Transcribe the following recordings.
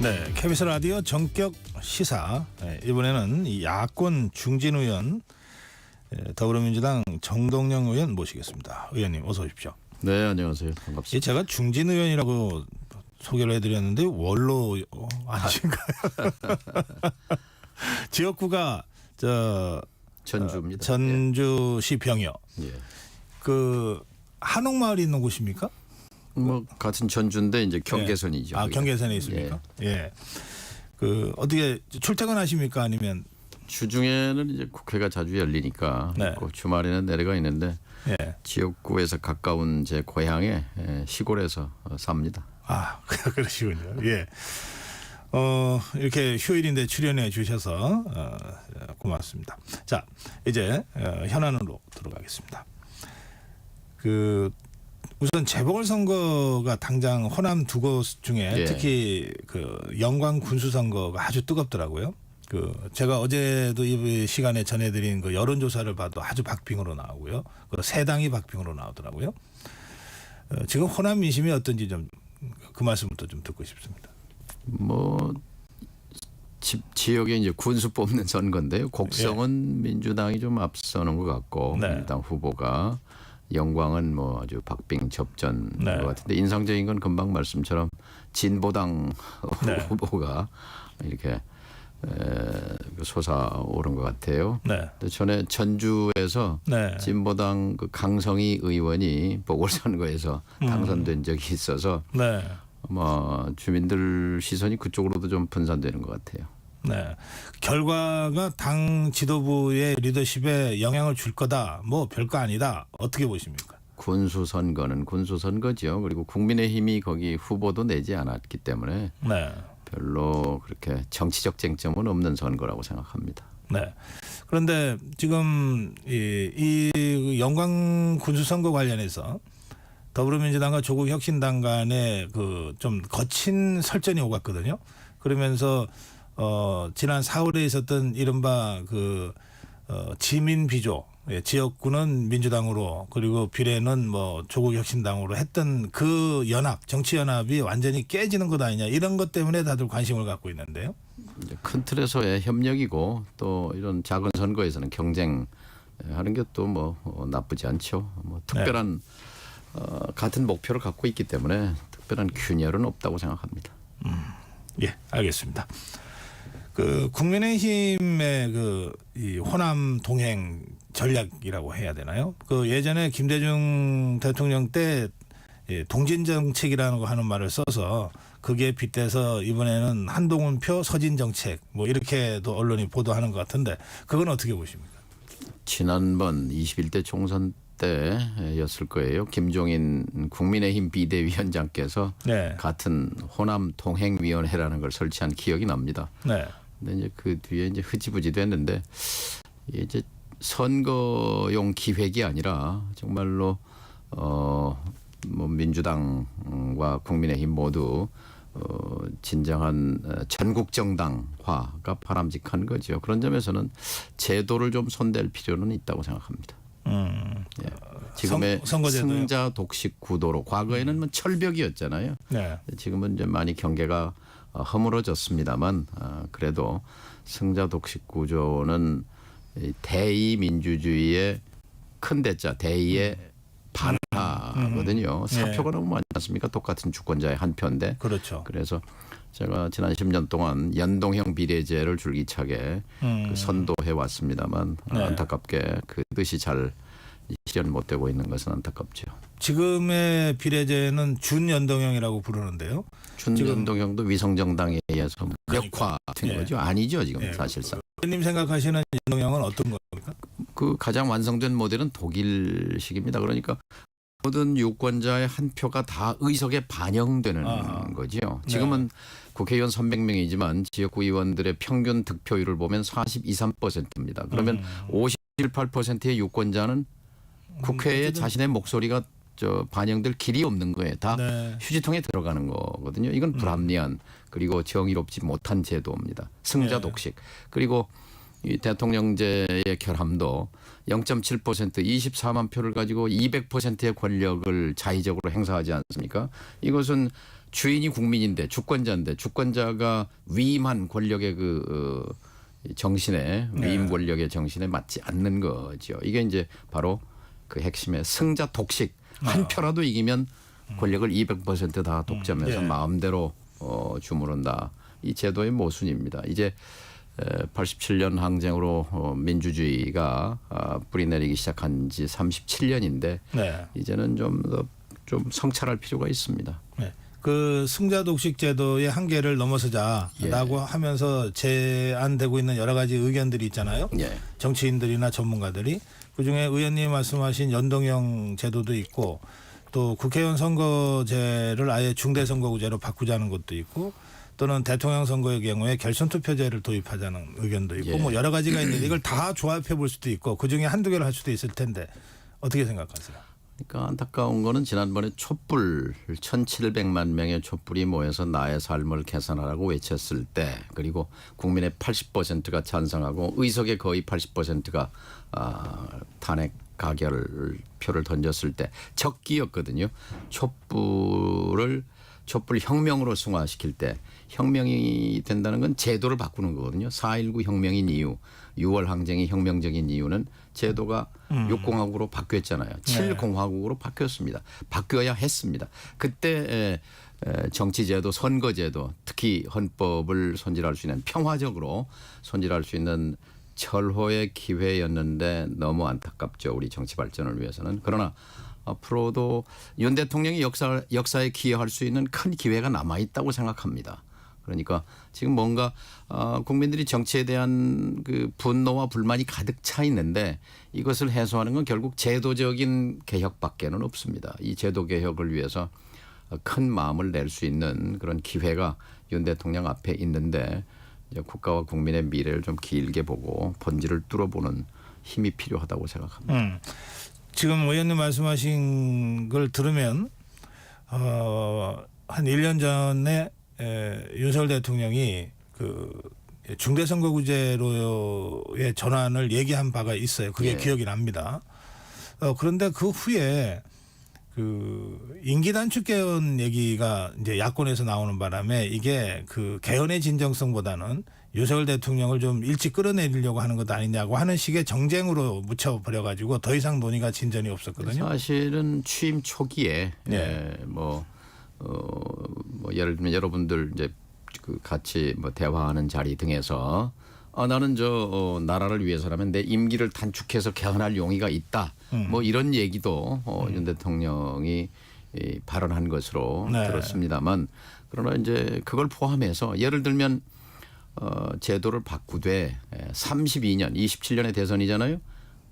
네, KBS 라디오 전격 시사. 이번에는 이 야권 중진 의원 더불어민주당 정동영 의원 모시겠습니다. 의원님 어서 오십시오. 네, 안녕하세요. 반갑습니다. 제가 중진 의원이라고 소개를 해드렸는데 원로 아니신가요? 지역구가 전주입니다. 전주시 병여. 예. 그 한옥마을이 있는 곳입니까? 뭐 같은 전주인데 이제 경계선이죠. 아, 거기가. 경계선에 있습니까? 예. 그 어떻게 출퇴근하십니까? 아니면 주중에는 이제 국회가 자주 열리니까 네. 그 주말에는 내려가 있는데 예. 지역구에서 가까운 제 고향에 시골에서 삽니다. 아, 그러시군요. 예. 이렇게 휴일인데 출연해 주셔서 고맙습니다. 자, 이제 현안으로 들어가겠습니다. 우선 재보궐선거가 당장 호남 두 곳 중에 예. 특히 그 영광 군수선거가 아주 뜨겁더라고요. 제가 어제도 이 시간에 전해드린 그 여론조사를 봐도 아주 박빙으로 나오고요. 세 당이 박빙으로 나오더라고요. 지금 호남 민심이 어떤지 좀 그 말씀부터 좀 듣고 싶습니다. 뭐 지역에 이제 군수 뽑는 선거인데요. 곡성은 민주당이 좀 앞서는 것 같고 네. 민주당 후보가 영광은 뭐 아주 박빙 접전 네. 것 같은데 인상적인 건 금방 말씀처럼 진보당 네. 후보가 이렇게 솟아오른 것 같아요. 네. 전에 전주에서 네. 진보당 그 강성희 의원이 보궐선거에서 당선된 적이 있어서 네. 아마 주민들 시선이 그쪽으로도 좀 분산되는 것 같아요. 네. 결과가 당 지도부의 리더십에 영향을 줄 거다. 뭐 별거 아니다. 어떻게 보십니까? 군수 선거는 군수 선거죠. 그리고 국민의힘이 거기 후보도 내지 않았기 때문에 네. 별로 그렇게 정치적 쟁점은 없는 선거라고 생각합니다. 네. 그런데 지금 이 영광 군수 선거 관련해서 더불어민주당과 조국혁신당 간에 그 좀 거친 설전이 오갔거든요. 그러면서 지난 4월에 있었던 이른바 지민 비조, 지역구는 민주당으로 그리고 비례는 뭐 조국혁신당으로 했던 그 연합, 정치 연합이 완전히 깨지는 것 아니냐 이런 것 때문에 다들 관심을 갖고 있는데요. 이제 큰 틀에서의 협력이고 또 이런 작은 선거에서는 경쟁하는 게 또 뭐 나쁘지 않죠. 뭐 특별한 같은 목표를 갖고 있기 때문에 특별한 균열은 없다고 생각합니다. 예, 알겠습니다. 국민의힘의 이 호남 동행 전략이라고 해야 되나요? 예전에 김대중 대통령 때 동진 정책이라는 거 하는 말을 써서 그게 빗대서 이번에는 한동훈표 서진 정책 뭐 이렇게도 언론이 보도하는 것 같은데 그건 어떻게 보십니까? 지난번 21대 총선 때였을 거예요. 김종인 국민의힘 비대위원장께서 네. 같은 호남 동행위원회라는 걸 설치한 기억이 납니다. 네. 근데 이제 그 뒤에 이제 흐지부지 됐는데 이제 선거용 기획이 아니라 정말로 뭐 민주당과 국민의힘 모두 진정한 전국 정당화가 바람직한 거죠. 그런 점에서는 제도를 좀 손댈 필요는 있다고 생각합니다. 예. 지금의 선거제도요? 승자 독식 구도로 과거에는 뭐 철벽이었잖아요. 네. 지금은 이제 많이 경계가 허물어졌습니다만 그래도 승자 독식 구조는 대의 민주주의의 큰 대자 대의의 반하거든요. 사표가 너무 많지 않습니까? 똑같은 주권자의 한 표인데. 그렇죠. 그래서 제가 지난 10년 동안 연동형 비례제를 줄기차게 선도해 왔습니다만 네. 안타깝게 그 뜻이 잘 실현 못 되고 있는 것은 안타깝죠. 지금의 비례제는 준연동형이라고 부르는데요. 준연동형도 위성정당에 의해서 무력화 된 예. 거죠. 아니죠 지금 예. 사실상. 의원님 생각하시는 연동형은 어떤 겁니까? 그 가장 완성된 모델은 독일식입니다. 그러니까 모든 유권자의 한 표가 다 의석에 반영되는 거죠. 지금은 국회의원 300명이지만 지역구 의원들의 평균 득표율을 보면 42, 3%입니다. 그러면 58%의 유권자는 국회에 자신의 목소리가 반영될 길이 없는 거예요. 다 네. 휴지통에 들어가는 거거든요. 이건 불합리한 그리고 정의롭지 못한 제도입니다. 승자 네. 독식. 그리고 이 대통령제의 결함도 0.7% 24만 표를 가지고 200%의 권력을 자의적으로 행사하지 않습니까? 이것은 주인이 국민인데 주권자가 위임한 권력의 정신에 위임 권력의 정신에 맞지 않는 거죠. 이게 이제 바로 그 핵심의 승자 독식. 한 표라도 이기면 권력을 200%다 독점해서 마음대로 주무른다. 이 제도의 모순입니다. 이제 87년 항쟁으로 민주주의가 뿌리내리기 시작한 지 37년인데 이제는 좀 성찰할 필요가 있습니다. 네. 그 승자 독식 제도의 한계를 넘어서자라고 하면서 제안되고 있는 여러 가지 의견들이 있잖아요. 정치인들이나 전문가들이 그중에 의원님 말씀하신 연동형 제도도 있고 또 국회의원 선거제를 아예 중대선거구제로 바꾸자는 것도 있고 또는 대통령 선거의 경우에 결선투표제를 도입하자는 의견도 있고 뭐 여러 가지가 있는데 이걸 다 조합해 볼 수도 있고 그중에 한두 개를 할 수도 있을 텐데 어떻게 생각하세요? 그러니까 안타까운 거는 지난번에 촛불 1,700만 명의 촛불이 모여서 나의 삶을 개선하라고 외쳤을 때 그리고 국민의 80%가 찬성하고 의석의 거의 80%가 탄핵 가결 표를 던졌을 때 적기였거든요. 촛불 혁명으로 승화시킬 때 혁명이 된다는 건 제도를 바꾸는 거거든요. 4.19 혁명인 이유, 6월 항쟁이 혁명적인 이유는 제도가 6공화국으로 바뀌었잖아요. 7공화국으로 바뀌었습니다. 바뀌어야 했습니다. 그때 정치제도, 선거제도, 특히 헌법을 손질할 수 있는 평화적으로 손질할 수 있는 철호의 기회였는데 너무 안타깝죠. 우리 정치 발전을 위해서는. 그러나 앞으로도 윤 대통령이 역사에 기여할 수 있는 큰 기회가 남아있다고 생각합니다. 그러니까 지금 뭔가 국민들이 정치에 대한 그 분노와 불만이 가득 차 있는데 이것을 해소하는 건 결국 제도적인 개혁밖에는 없습니다. 이 제도 개혁을 위해서 큰 마음을 낼 수 있는 그런 기회가 윤 대통령 앞에 있는데 이제 국가와 국민의 미래를 좀 길게 보고 본질을 뚫어보는 힘이 필요하다고 생각합니다. 지금 의원님 말씀하신 걸 들으면 한 1년 전에 윤석열 대통령이 그 중대선거구제로의 전환을 얘기한 바가 있어요. 그게 기억이 납니다. 그런데 그 후에 그 임기 단축 개헌 얘기가 이제 야권에서 나오는 바람에 이게 그 개헌의 진정성보다는 윤석열 대통령을 좀 일찍 끌어내리려고 하는 것 아니냐고 하는 식의 정쟁으로 묻혀버려가지고 더 이상 논의가 진전이 없었거든요. 사실은 취임 초기에 예를 들면 여러분들 이제 그 같이 뭐 대화하는 자리 등에서 나는 나라를 위해서라면 내 임기를 단축해서 개헌할 용의가 있다. 뭐 이런 얘기도 윤 대통령이 발언한 것으로 들었습니다만 그러나 이제 그걸 포함해서 예를 들면 제도를 바꾸되 32년, 27년의 대선이잖아요.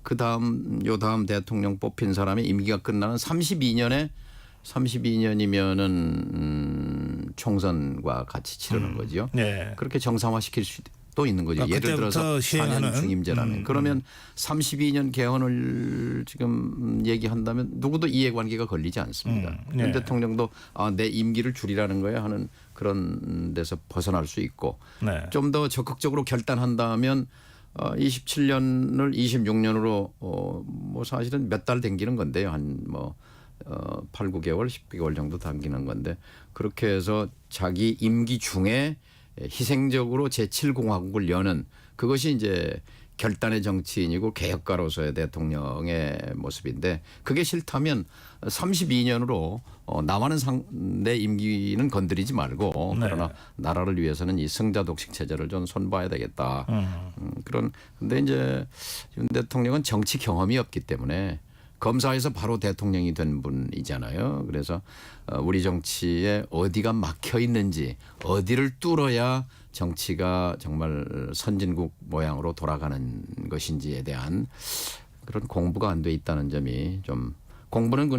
그 다음 대통령 뽑힌 사람의 임기가 끝나는 32년이면은 총선과 같이 치르는 거죠. 그렇게 정상화시킬 수도 있는 거죠. 예를 들어서 4년 중임제라면 그러면 32년 개헌을 지금 얘기한다면 누구도 이해관계가 걸리지 않습니다. 윤 대통령도 내 임기를 줄이라는 거야 하는 그런 데서 벗어날 수 있고 좀 더 적극적으로 결단한다면 27년을 26년으로 뭐 사실은 몇 달 당기는 건데요. 한 8, 9개월, 10개월 정도 당기는 건데 그렇게 해서 자기 임기 중에 희생적으로 제7공화국을 여는 그것이 이제 결단의 정치인이고 개혁가로서의 대통령의 모습인데 그게 싫다면 32년으로 나와는 내 임기는 건드리지 말고 그러나 나라를 위해서는 이 승자 독식 체제를 좀 손봐야 되겠다. 근데 이제 윤 대통령은 정치 경험이 없기 때문에 검사에서 바로 대통령이 된 분이잖아요. 그래서 우리 정치에 어디가 막혀 있는지 어디를 뚫어야 정치가 정말 선진국 모양으로 돌아가는 것인지에 대한 그런 공부가 안 돼 있다는 점이 좀 공부는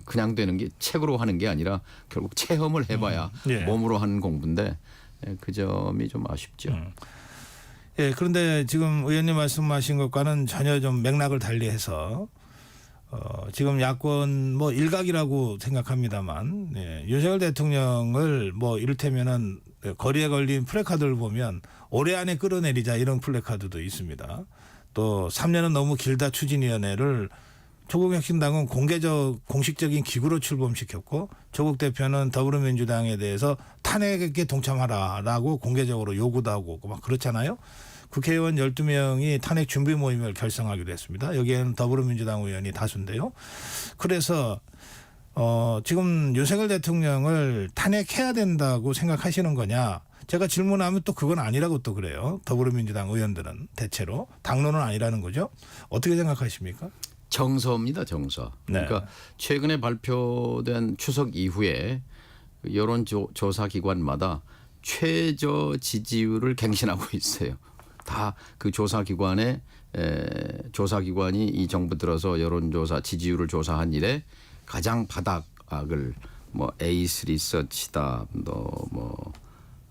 그냥 되는 게 책으로 하는 게 아니라 결국 체험을 해봐야 몸으로 하는 공부인데 그 점이 좀 아쉽죠. 그런데 지금 의원님 말씀하신 것과는 전혀 좀 맥락을 달리해서 지금 야권 뭐 일각이라고 생각합니다만 윤석열 대통령을 뭐 이를테면은 거리에 걸린 플래카드를 보면 올해 안에 끌어내리자 이런 플래카드도 있습니다. 또 3년은 너무 길다 추진위원회를 조국혁신당은 공식적인 기구로 출범시켰고 조국 대표는 더불어민주당에 대해서 탄핵에 동참하라라고 공개적으로 요구도 하고 막 그렇잖아요. 국회의원 12명이 탄핵 준비 모임을 결성하기로 했습니다. 여기에는 더불어민주당 의원이 다수인데요. 그래서 지금 윤석열 대통령을 탄핵해야 된다고 생각하시는 거냐. 제가 질문하면 또 그건 아니라고 또 그래요. 더불어민주당 의원들은 대체로. 당론은 아니라는 거죠. 어떻게 생각하십니까? 정서입니다. 정서. 네. 그러니까 최근에 발표된 추석 이후에 여론조사 기관마다 최저 지지율을 갱신하고 있어요. 다 그 조사기관이 이 정부 들어서 여론조사 지지율을 조사한 이래 가장 바닥을 뭐 에이스 리서치다, 뭐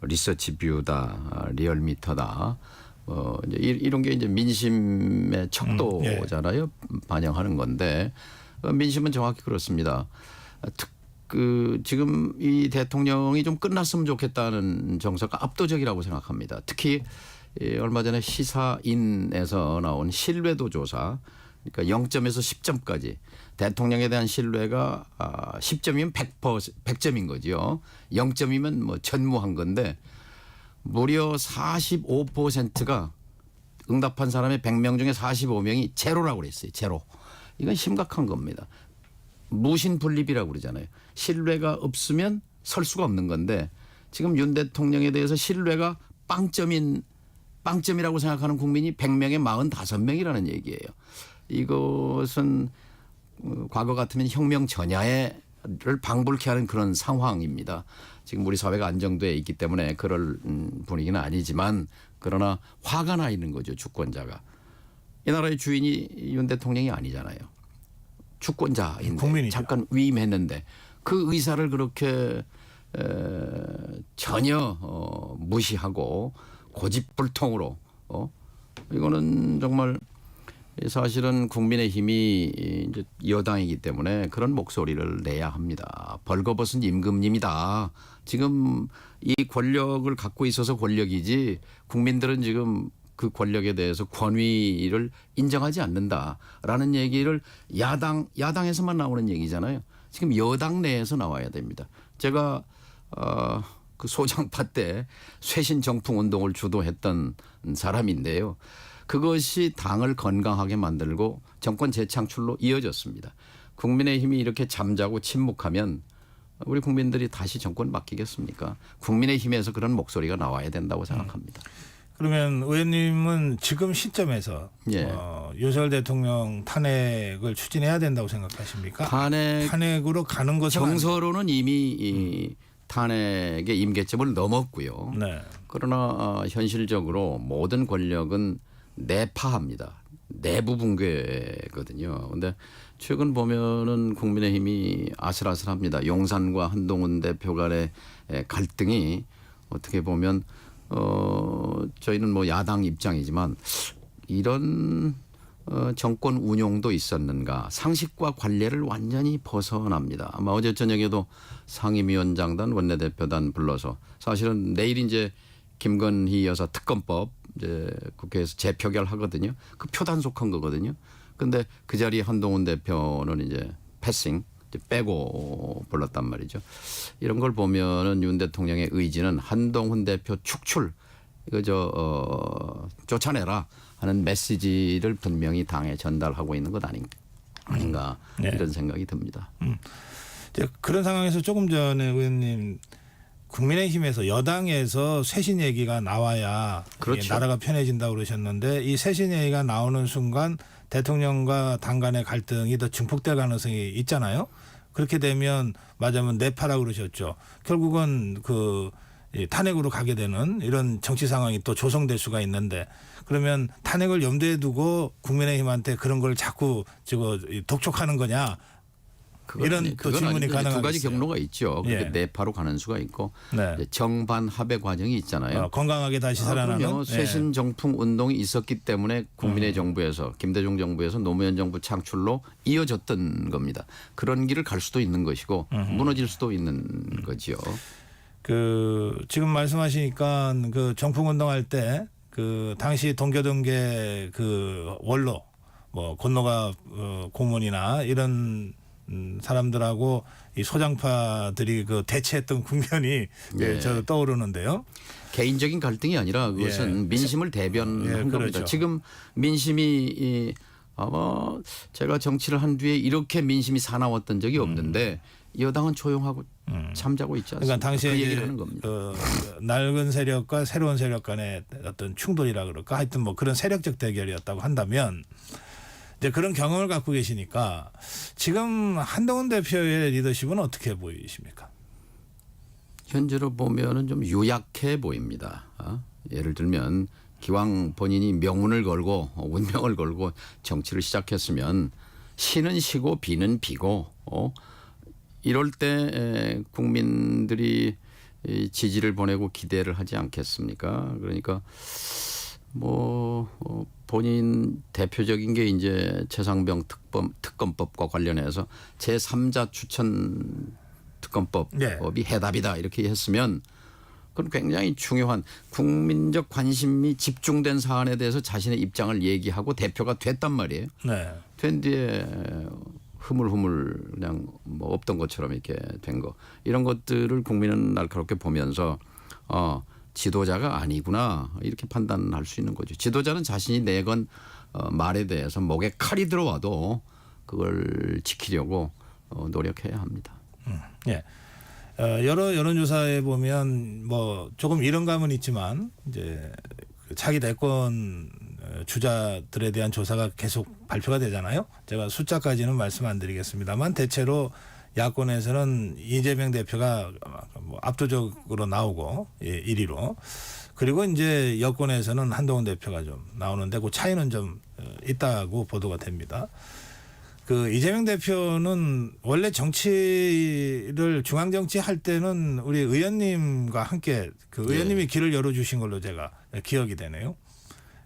리서치뷰다, 리얼미터다, 이제 이런 게 이제 민심의 척도잖아요. 반영하는 건데 민심은 정확히 그렇습니다. 지금 이 대통령이 좀 끝났으면 좋겠다는 정서가 압도적이라고 생각합니다. 특히 얼마 전에 시사인에서 나온 신뢰도 조사, 그러니까 0점에서 10점까지 대통령에 대한 신뢰가 10점이면 100점인 거죠. 0점이면 뭐 전무한 건데 무려 45%가 응답한 사람의 100명 중에 45명이 제로라고 그랬어요. 제로. 이건 심각한 겁니다. 무신분립이라고 그러잖아요. 신뢰가 없으면 설 수가 없는 건데 지금 윤 대통령에 대해서 신뢰가 빵점이라고 생각하는 국민이 100명에 45명이라는 얘기예요. 이것은 과거 같으면 혁명 전야를 방불케 하는 그런 상황입니다. 지금 우리 사회가 안정돼 있기 때문에 그럴 분위기는 아니지만 그러나 화가 나 있는 거죠. 주권자가. 이 나라의 주인이 윤 대통령이 아니잖아요. 주권자인데 국민이죠. 잠깐 위임했는데 그 의사를 그렇게 전혀 무시하고 고집불통으로 이거는 정말 사실은 국민의힘이 이제 여당이기 때문에 그런 목소리를 내야 합니다. 벌거벗은 임금님이다. 지금 이 권력을 갖고 있어서 권력이지 국민들은 지금 그 권력에 대해서 권위를 인정하지 않는다라는 얘기를 야당에서만 나오는 얘기잖아요. 지금 여당 내에서 나와야 됩니다. 제가 그 소장파 때 쇄신 정풍 운동을 주도했던 사람인데요. 그것이 당을 건강하게 만들고 정권 재창출로 이어졌습니다. 국민의힘이 이렇게 잠자고 침묵하면 우리 국민들이 다시 정권 맡기겠습니까? 국민의힘에서 그런 목소리가 나와야 된다고 생각합니다. 그러면 의원님은 지금 시점에서 예. 윤석열 대통령 탄핵을 추진해야 된다고 생각하십니까? 탄핵으로 가는 것은 정서로는 이미 이 탄핵의 임계점을 넘었고요. 네. 그러나 현실적으로 모든 권력은 내파합니다. 내부 붕괴거든요. 그런데 최근 보면은 국민의힘이 아슬아슬합니다. 용산과 한동훈 대표 간의 갈등이 어떻게 보면 저희는 뭐 야당 입장이지만 이런 정권 운용도 있었는가 상식과 관례를 완전히 벗어납니다. 아마 어제 저녁에도 상임위원장단 원내대표단 불러서 사실은 내일 이제 김건희 여사 특검법 이제 국회에서 재표결하거든요. 그 표단속한 거거든요. 근데 그 자리에 한동훈 대표는 이제 패싱 빼고 불렀단 말이죠. 이런 걸 보면은 윤 대통령의 의지는 한동훈 대표 축출 이거 쫓아내라 하는 메시지를 분명히 당에 전달하고 있는 것 아닌가 네. 이런 생각이 듭니다. 그런 상황에서 조금 전에 의원님 국민의힘에서 여당에서 쇄신 얘기가 나와야 그렇죠. 나라가 편해진다고 그러셨는데 이 쇄신 얘기가 나오는 순간 대통령과 당 간의 갈등이 더 증폭될 가능성이 있잖아요. 그렇게 되면 맞으면 내파라고 그러셨죠. 결국은 그 탄핵으로 가게 되는 이런 정치 상황이 또 조성될 수가 있는데 그러면 탄핵을 염두에 두고 국민의힘한테 그런 걸 자꾸 독촉하는 거냐. 이런 또 질문이 가능하겠어요. 두 가지 경로가 있죠. 그게 예. 내파로 가는 수가 있고 네. 이제 정반 합의 과정이 있잖아요. 건강하게 다시 살아나는 쇄신 정풍 운동이 있었기 때문에 국민의 정부에서 김대중 정부에서 노무현 정부 창출로 이어졌던 겁니다. 그런 길을 갈 수도 있는 것이고 무너질 수도 있는 거지요. 지금 말씀하시니까 그 정풍 운동할 때 그 당시 동교동계 그 원로 뭐 건노가 고문이나 이런 사람들하고 이 소장파들이 그 대치했던 국면이 예. 저 떠오르는데요. 개인적인 갈등이 아니라 그것은 예. 민심을 대변한 예, 겁니다. 그렇죠. 지금 민심이 아마 제가 정치를 한 뒤에 이렇게 민심이 사나웠던 적이 없는데 여당은 조용하고 잠자고 있지 않습니까? 그러니까 당시에 그 이제 얘기를 하는 겁니다. 낡은 세력과 새로운 세력 간의 어떤 충돌이라 그럴까 하여튼 뭐 그런 세력적 대결이었다고 한다면 이제 그런 경험을 갖고 계시니까 지금 한동훈 대표의 리더십은 어떻게 보이십니까? 현재로 보면은 좀 유약해 보입니다. 예를 들면 기왕 본인이 명운을 걸고 운명을 걸고 정치를 시작했으면 시는 시고 비는 비고 이럴 때 국민들이 이 지지를 보내고 기대를 하지 않겠습니까? 그러니까 뭐 본인 대표적인 게 이제 최상병 특검법과 관련해서 제3자 추천 특검법이 네. 해답이다 이렇게 했으면 그건 굉장히 중요한 국민적 관심이 집중된 사안에 대해서 자신의 입장을 얘기하고 대표가 됐단 말이에요. 네. 된 뒤에 흐물흐물 그냥 뭐 없던 것처럼 이렇게 된 거 이런 것들을 국민은 날카롭게 보면서 지도자가 아니구나 이렇게 판단할 수 있는 거죠. 지도자는 자신이 내건 말에 대해서 목에 칼이 들어와도 그걸 지키려고 노력해야 합니다. 예. 여러 여론조사에 보면 뭐 조금 이런 감은 있지만 이제 그 차기 대권 주자들에 대한 조사가 계속 발표가 되잖아요. 제가 숫자까지는 말씀 안 드리겠습니다만 대체로 야권에서는 이재명 대표가 뭐 압도적으로 나오고 1위로 그리고 이제 여권에서는 한동훈 대표가 좀 나오는데 그 차이는 좀 있다고 보도가 됩니다. 그 이재명 대표는 원래 정치를 중앙 정치 할 때는 우리 의원님과 함께 그 의원님이 길을 열어주신 걸로 제가 기억이 되네요.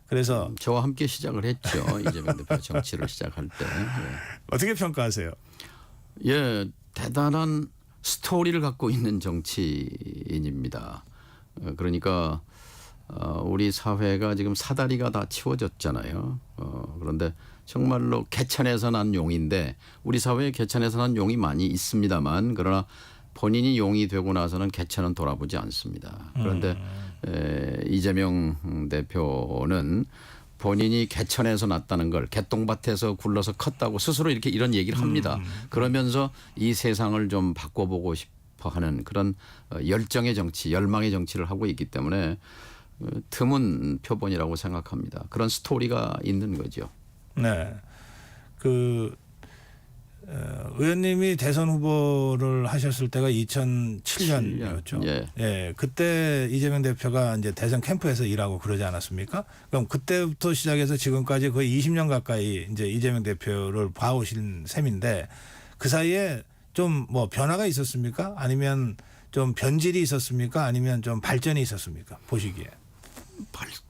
그래서 저와 함께 시작을 했죠. 이재명 대표 정치를 시작할 때. 어떻게 평가하세요? 예, 대단한 스토리를 갖고 있는 정치인입니다. 그러니까 우리 사회가 지금 사다리가 다 치워졌잖아요. 그런데 정말로 개천에서 난 용인데 우리 사회에 개천에서 난 용이 많이 있습니다만 그러나 본인이 용이 되고 나서는 개천은 돌아보지 않습니다. 그런데 이재명 대표는 본인이 개천에서 났다는 걸 개똥밭에서 굴러서 컸다고 스스로 이렇게 이런 얘기를 합니다. 그러면서 이 세상을 좀 바꿔보고 싶어 하는 그런 열정의 정치, 열망의 정치를 하고 있기 때문에 드문 표본이라고 생각합니다. 그런 스토리가 있는 거죠. 네. 그 의원님이 대선 후보를 하셨을 때가 2007년이었죠. 예. 예. 그때 이재명 대표가 이제 대선 캠프에서 일하고 그러지 않았습니까? 그럼 그때부터 시작해서 지금까지 거의 20년 가까이 이제 이재명 대표를 봐오신 셈인데 그 사이에 좀 뭐 변화가 있었습니까? 아니면 좀 변질이 있었습니까? 아니면 좀 발전이 있었습니까? 보시기에.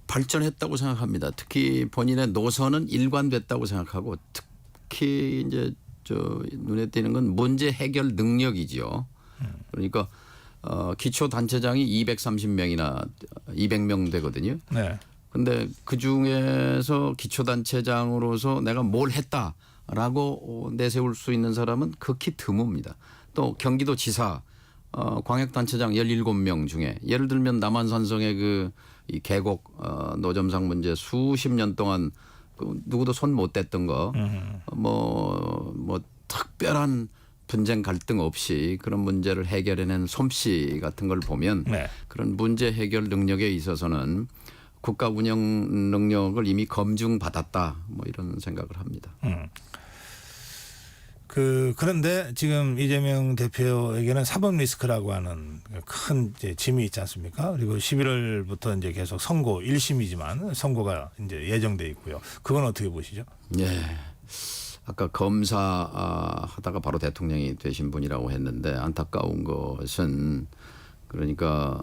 발전했다고 생각합니다. 특히 본인의 노선은 일관됐다고 생각하고 특히 이제 저 눈에 띄는 건 문제 해결 능력이지요. 그러니까 기초 단체장이 230명이나 200명 되거든요. 네. 근데 그 중에서 기초 단체장으로서 내가 뭘 했다라고 내세울 수 있는 사람은 극히 드뭅니다. 또 경기도지사 광역단체장 17명 중에 예를 들면 남한산성의 이 계곡 노점상 문제 수십 년 동안 누구도 손 못 댔던 거 뭐 특별한 분쟁 갈등 없이 그런 문제를 해결해낸 솜씨 같은 걸 보면 네. 그런 그런 문제 해결 능력에 있어서는 국가 운영 능력을 이미 검증받았다 뭐 이런 생각을 합니다. 그런데 지금 이재명 대표에게는 사법 리스크라고 하는 큰 이제 짐이 있지 않습니까? 그리고 11월부터 이제 계속 선고 1심이지만 선고가 이제 예정돼 있고요. 그건 어떻게 보시죠? 예. 아까 검사 하다가 바로 대통령이 되신 분이라고 했는데 안타까운 것은 그러니까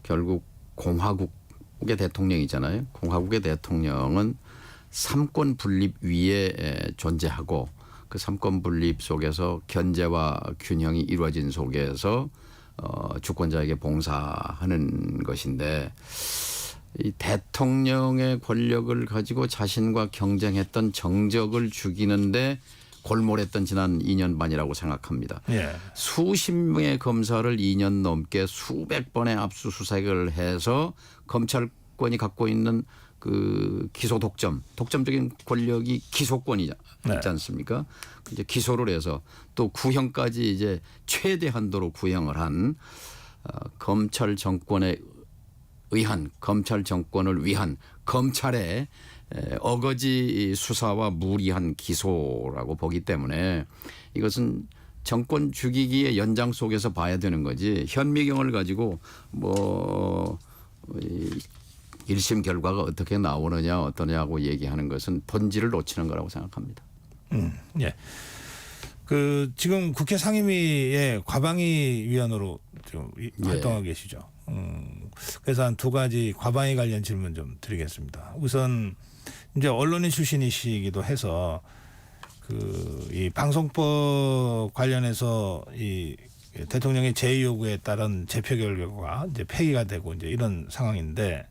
결국 공화국의 대통령이잖아요. 공화국의 대통령은 삼권 분립 위에 존재하고 그 삼권 분립 속에서 견제와 균형이 이루어진 속에서 주권자에게 봉사하는 것인데 이 대통령의 권력을 가지고 자신과 경쟁했던 정적을 죽이는데 골몰했던 지난 2년 반이라고 생각합니다. 예. 수십 명의 검사를 2년 넘게 수백 번의 압수수색을 해서 검찰권이 갖고 있는 그 기소 독점적인 권력이 기소권이 네. 있지 않습니까? 이제 기소를 해서 또 구형까지 이제 최대 한도로 구형을 한 검찰 정권에 의한 검찰 정권을 위한 검찰의 어거지 수사와 무리한 기소라고 보기 때문에 이것은 정권 죽이기의 연장 속에서 봐야 되는 거지 현미경을 가지고 뭐 1심 결과가 어떻게 나오느냐 어떠냐고 얘기하는 것은 본질을 놓치는 거라고 생각합니다. 예. 그 지금 국회 상임위의 과방위 위원으로 좀 활동하고 계시죠. 그래서 한 두 가지 과방위 관련 질문 좀 드리겠습니다. 우선 이제 언론인 출신이시기도 해서 그 이 방송법 관련해서 이 대통령의 제의 요구에 따른 재표 결과가 이제 폐기가 되고 이제 이런 상황인데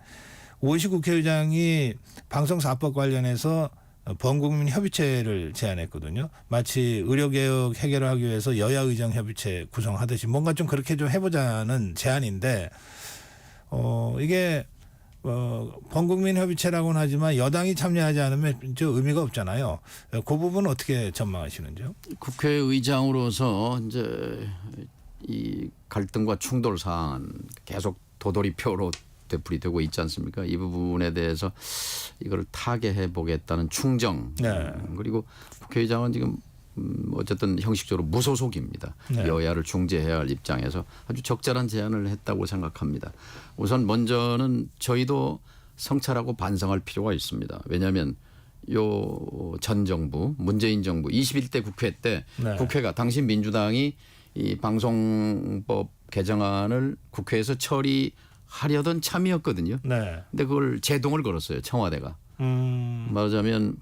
우원식 국회의장이 방송사법 관련해서 범국민 협의체를 제안했거든요. 마치 의료개혁 해결을 하기 위해서 여야의정협의체 구성하듯이 뭔가 좀 그렇게 좀 해보자는 제안인데 이게 범국민 협의체라고는 하지만 여당이 참여하지 않으면 저 의미가 없잖아요. 그 부분은 어떻게 전망하시는지요? 국회의장으로서 이제 이 갈등과 충돌 사안 계속 도돌이표로 되풀이되고 있지 않습니까? 이 부분에 대해서 이걸 타개해 보겠다는 충정. 네. 그리고 국회의장은 지금 어쨌든 형식적으로 무소속입니다. 네. 여야를 중재해야 할 입장에서 아주 적절한 제안을 했다고 생각합니다. 우선 먼저는 저희도 성찰하고 반성할 필요가 있습니다. 왜냐하면 요 전 정부 문재인 정부 21대 국회 때 네. 국회가 당시 민주당이 이 방송법 개정안을 국회에서 처리하려던 참이었거든요. 네. 근데 그걸 제동을 걸었어요. 청와대가. 말하자면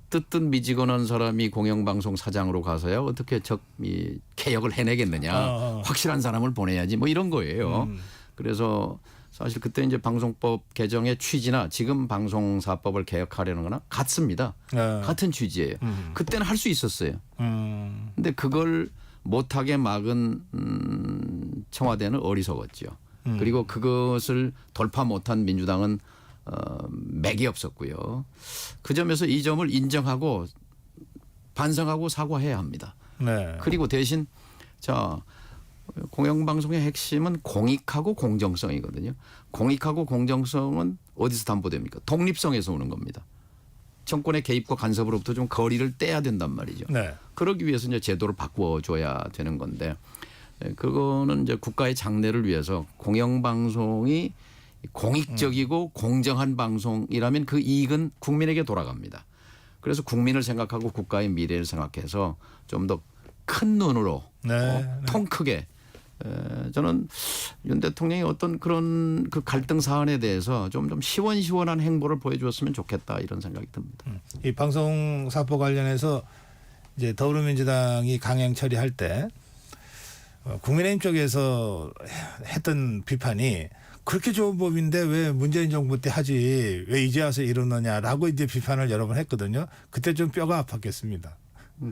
뜨뜻 미지근한 사람이 공영방송 사장으로 가서야 어떻게 이 개혁을 해내겠느냐. 확실한 사람을 보내야지 뭐 이런 거예요. 그래서 사실 그때 이제 방송법 개정의 취지나 지금 방송사법을 개혁하려는 거나 같습니다. 네. 같은 취지예요. 그때는 할 수 있었어요. 근데 그걸 못하게 막은 청와대는 어리석었죠. 그리고 그것을 돌파 못한 민주당은 맥이 없었고요. 그 점에서 이 점을 인정하고 반성하고 사과해야 합니다. 네. 그리고 대신 자 공영방송의 핵심은 공익하고 공정성이거든요. 공익하고 공정성은 어디서 담보됩니까? 독립성에서 오는 겁니다. 정권의 개입과 간섭으로부터 좀 거리를 떼야 된단 말이죠. 네. 그러기 위해서 이제 제도를 바꿔줘야 되는 건데 그거는 이제 국가의 장래를 위해서 공영방송이 공익적이고 공정한 방송이라면 그 이익은 국민에게 돌아갑니다. 그래서 국민을 생각하고 국가의 미래를 생각해서 좀 더 큰 눈으로 통 크게 저는 윤 대통령이 어떤 그런 그 갈등 사안에 대해서 좀 시원시원한 행보를 보여주었으면 좋겠다 이런 생각이 듭니다. 이 방송사법 관련해서 이제 더불어민주당이 강행 처리할 때 국민의힘 쪽에서 했던 비판이 그렇게 좋은 법인데 왜 문재인 정부 때 하지 왜 이제 와서 이러느냐라고 이제 비판을 여러 번 했거든요. 그때 좀 뼈가 아팠겠습니다.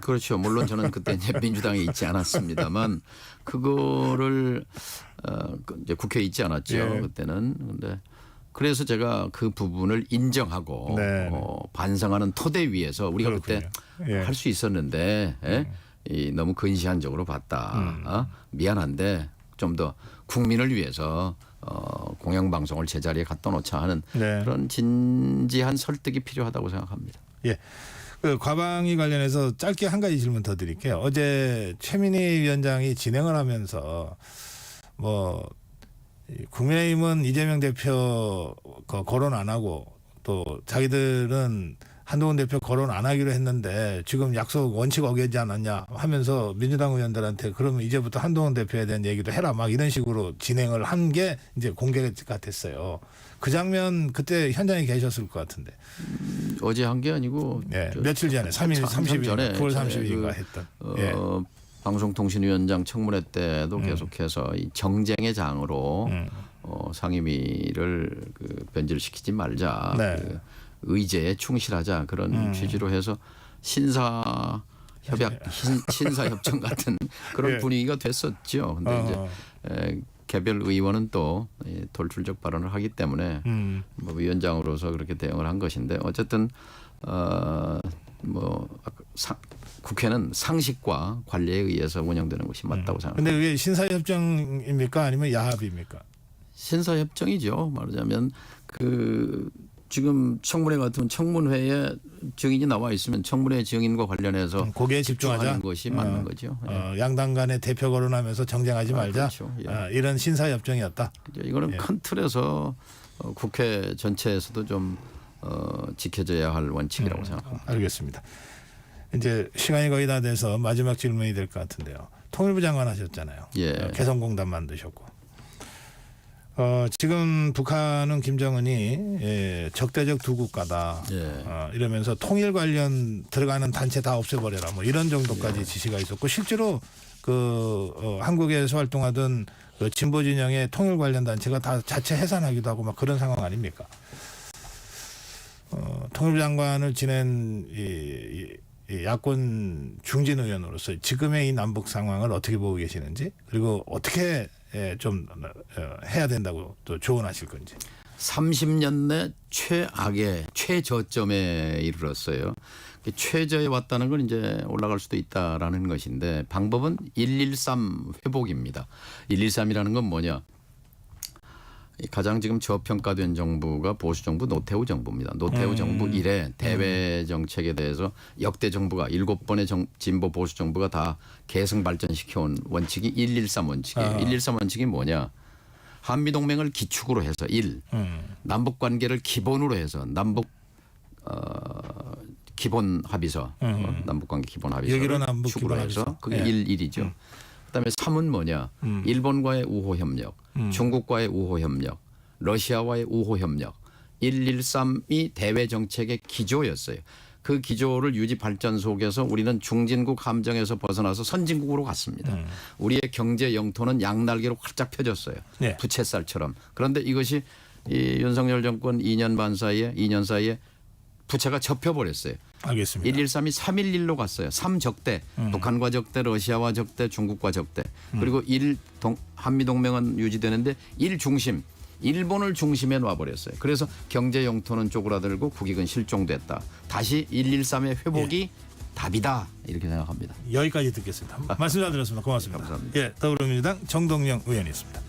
그렇죠. 물론 저는 그때 이제 민주당에 있지 않았습니다만 그거를 이제 국회에 있지 않았죠. 예. 그때는. 근데 그래서 제가 그 부분을 인정하고 네. 반성하는 토대 위에서 우리가 그렇군요. 그때 할 수 있었는데 너무 근시안적으로 봤다. 미안한데 좀 더 국민을 위해서 공영방송을 제자리에 갖다 놓자 하는 네. 그런 진지한 설득이 필요하다고 생각합니다. 예. 그 과방위 관련해서 짧게 한 가지 질문 더 드릴게요. 어제 최민희 위원장이 진행을 하면서 뭐 국민의힘은 이재명 대표 거론 안 하고 또 자기들은 한동훈 대표 거론 안 하기로 했는데 지금 약속 원칙 어기지 않았냐 하면서 민주당 의원들한테 그러면 이제부터 한동훈 대표에 대한 얘기도 해라 막 이런 식으로 진행을 한 게 이제 공개가 됐어요. 그 장면 그때 현장에 계셨을 것 같은데. 어제 한 게 아니고 네, 며칠 전에 30일 전에 9월 30일인가 했던. 예. 방송통신위원장 청문회 때도 계속해서 이 정쟁의 장으로 상임위를 그 변질시키지 말자. 네. 그 의제에 충실하자 그런 취지로 해서 신사 협정 같은 그런 예. 분위기가 됐었죠. 근데 이제 개별 의원은 또 돌출적 발언을 하기 때문에 뭐 위원장으로서 그렇게 대응을 한 것인데 어쨌든 국회는 상식과 관례에 의해서 운영되는 것이 맞다고 생각합니다. 근데 그게 신사협정입니까 아니면 야합입니까? 신사협정이죠. 말하자면 그 지금 청문회 같은 청문회에 증인이 나와 있으면 청문회 증인과 관련해서 거기에 집중하자. 집중하는 것이 맞는 거죠. 예. 양당 간에 대표 거론하면서 정쟁하지 말자. 그렇죠. 예. 이런 신사협정이었다. 이거는 예. 큰 틀에서 국회 전체에서도 좀 지켜져야 할 원칙이라고 생각합니다. 알겠습니다. 이제 시간이 거의 다 돼서 마지막 질문이 될 것 같은데요. 통일부 장관 하셨잖아요. 예. 개성공단 만드셨고. 지금 북한은 김정은이 적대적 두 국가다. 예. 이러면서 통일 관련 들어가는 단체 다 없애버려라. 뭐 이런 정도까지 지시가 있었고 실제로 한국에서 활동하던 그 진보 진영의 통일 관련 단체가 다 자체 해산하기도 하고 막 그런 상황 아닙니까? 통일부 장관을 지낸 이 야권 중진 의원으로서 지금의 이 남북 상황을 어떻게 보고 계시는지 그리고 어떻게 좀 해야 된다고 또 조언하실 건지. 30년 내 최악의 최저점에 이르렀어요. 최저에 왔다는 건 이제 올라갈 수도 있다라는 것인데 방법은 113 회복입니다. 113이라는 건 뭐냐? 가장 지금 저평가된 정부가 보수 정부 노태우 정부입니다. 노태우 정부 이래 대외 정책에 대해서 역대 정부가 7번의 진보 보수 정부가 다 계승 발전시켜온 원칙이 113 원칙이에요. 113 원칙이 뭐냐? 한미 동맹을 기축으로 해서 1. 남북 관계를 기본으로 해서 남북 기본 합의서 남북 관계 기본 합의서를 남북 축으로 기본 해서 합의서. 그게 예. 1이죠. 그다음에 3은 뭐냐? 일본과의 우호 협력, 중국과의 우호 협력, 러시아와의 우호 협력. 113이 대외 정책의 기조였어요. 그 기조를 유지 발전 속에서 우리는 중진국 함정에서 벗어나서 선진국으로 갔습니다. 우리의 경제 영토는 양날개로 활짝 펴졌어요. 네. 부채살처럼. 그런데 이것이 이 윤석열 정권 2년 사이에 부채가 접혀버렸어요. 알겠습니다. 113이 311로 갔어요. 3적대. 북한과 적대, 러시아와 적대, 중국과 적대. 그리고 한미동맹은 유지되는데 1중심. 일본을 중심에 놔버렸어요. 그래서 경제 영토는 쪼그라들고 국익은 실종됐다. 다시 113의 회복이 답이다. 이렇게 생각합니다. 여기까지 듣겠습니다. 말씀 잘 들었습니다. 고맙습니다. 감사합니다. 예, 더불어민주당 정동영 의원이었습니다.